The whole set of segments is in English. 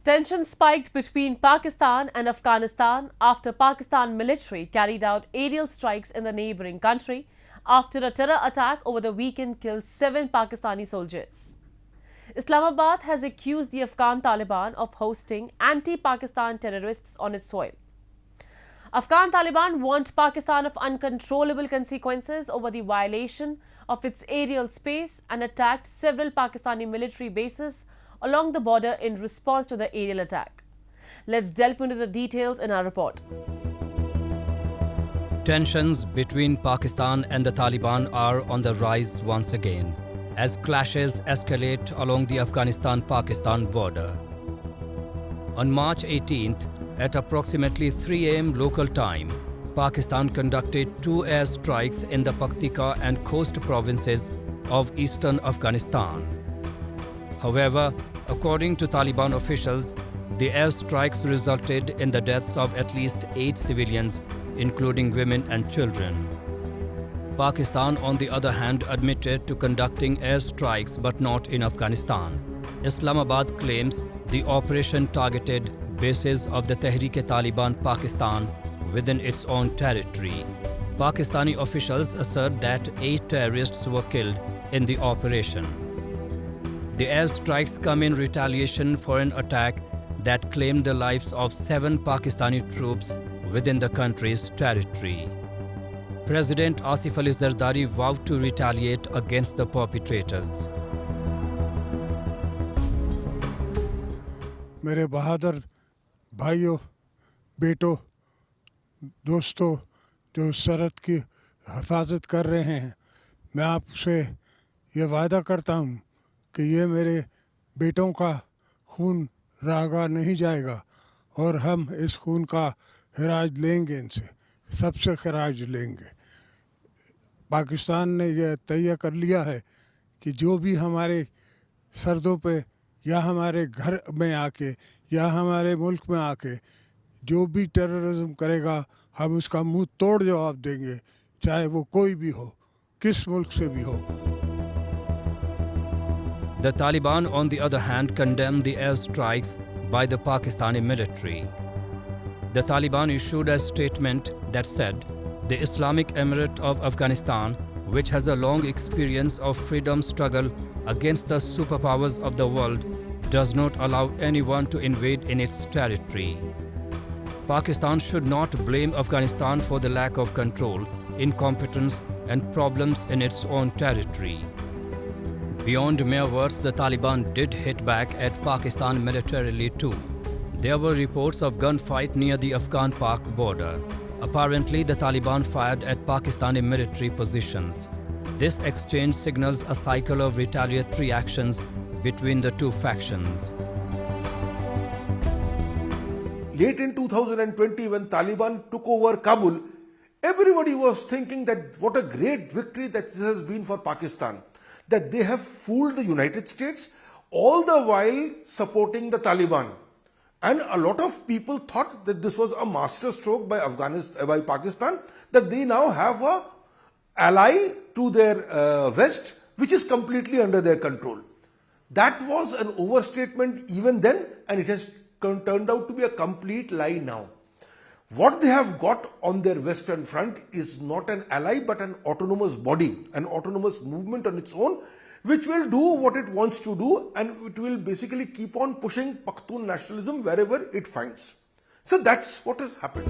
Tension spiked between Pakistan and Afghanistan after Pakistan military carried out aerial strikes in the neighbouring country after a terror attack over the weekend killed 7 Pakistani soldiers. Islamabad has accused the Afghan Taliban of hosting anti-Pakistan terrorists on its soil. Afghan Taliban warned Pakistan of uncontrollable consequences over the violation of its aerial space and attacked several Pakistani military bases along the border in response to the aerial attack. Let's delve into the details in our report. Tensions between Pakistan and the Taliban are on the rise once again, as clashes escalate along the Afghanistan-Pakistan border. On March 18th, at approximately 3 a.m. local time, Pakistan conducted 2 airstrikes in the Paktika and coast provinces of eastern Afghanistan. However, according to Taliban officials, the airstrikes resulted in the deaths of at least 8 civilians, including women and children. Pakistan, on the other hand, admitted to conducting airstrikes but not in Afghanistan. Islamabad claims the operation targeted bases of the Tehrik-e-Taliban Pakistan within its own territory. Pakistani officials assert that 8 terrorists were killed in the operation. The airstrikes come in retaliation for an attack that claimed the lives of 7 Pakistani troops within the country's territory. President Asif Ali Zardari vowed to retaliate against the perpetrators. मेरे बहादुर भाइयों, बेटों, दोस्तों जो सरहद की हिफाजत कर रहे हैं, मैं आपसे ये वादा करता हूँ कि ये मेरे बेटों का खून रागा नहीं जाएगा और हम इस खून का खराज लेंगे, इनसे सबसे खराज लेंगे। पाकिस्तान ने यह तय कर लिया है कि जो भी हमारे सरहदों पे या हमारे घर में आके या हमारे मुल्क में आके जो भी टेररिज्म करेगा, हम उसका मुंह तोड़ जवाब देंगे, चाहे वो कोई भी हो, किस मुल्क से भी हो। The Taliban, on the other hand, condemned the airstrikes by the Pakistani military. The Taliban issued a statement that said, "The Islamic Emirate of Afghanistan, which has a long experience of freedom struggle against the superpowers of the world, does not allow anyone to invade in its territory." Pakistan should not blame Afghanistan for the lack of control, incompetence, and problems in its own territory. Beyond mere words, the Taliban did hit back at Pakistan militarily too. There were reports of gunfight near the Afghan-Pak border. Apparently, the Taliban fired at Pakistani military positions. This exchange signals a cycle of retaliatory actions between the two factions. Late in 2020, when Taliban took over Kabul, everybody was thinking that what a great victory that this has been for Pakistan, that they have fooled the United States, all the while supporting the Taliban. And a lot of people thought that this was a masterstroke by Pakistan, that they now have an ally to their west, which is completely under their control. That was an overstatement even then, and it has turned out to be a complete lie now. What they have got on their western front is not an ally but an autonomous body, an autonomous movement on its own, which will do what it wants to do, and it will basically keep on pushing Pakhtun nationalism wherever it finds. So that's what has happened.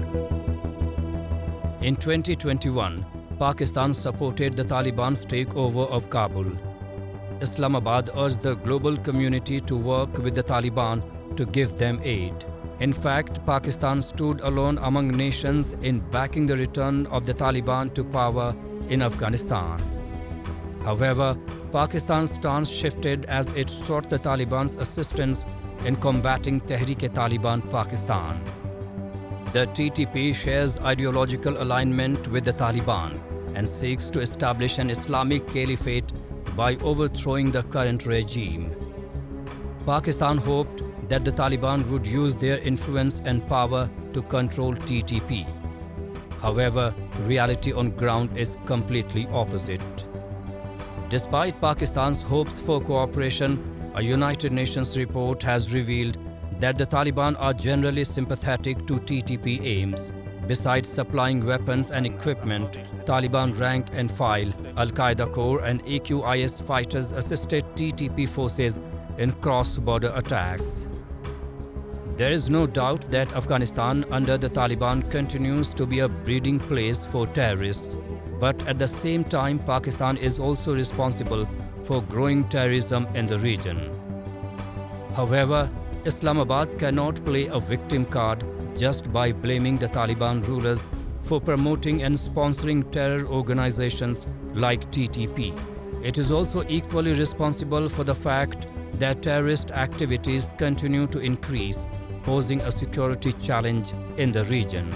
In 2021, Pakistan supported the Taliban's takeover of Kabul. Islamabad urged the global community to work with the Taliban to give them aid. In fact, Pakistan stood alone among nations in backing the return of the Taliban to power in Afghanistan. However, Pakistan's stance shifted as it sought the Taliban's assistance in combating Tehrik-e-Taliban Pakistan. The TTP shares ideological alignment with the Taliban and seeks to establish an Islamic caliphate by overthrowing the current regime. Pakistan hoped that the Taliban would use their influence and power to control TTP. However, reality on ground is completely opposite. Despite Pakistan's hopes for cooperation, a United Nations report has revealed that the Taliban are generally sympathetic to TTP aims. Besides supplying weapons and equipment, Taliban rank and file, Al-Qaeda core and AQIS fighters assisted TTP forces in cross-border attacks. There is no doubt that Afghanistan under the Taliban continues to be a breeding place for terrorists, but at the same time Pakistan is also responsible for growing terrorism in the region. However, Islamabad cannot play a victim card just by blaming the Taliban rulers for promoting and sponsoring terror organizations like TTP. It is also equally responsible for the fact that terrorist activities continue to increase, posing a security challenge in the region.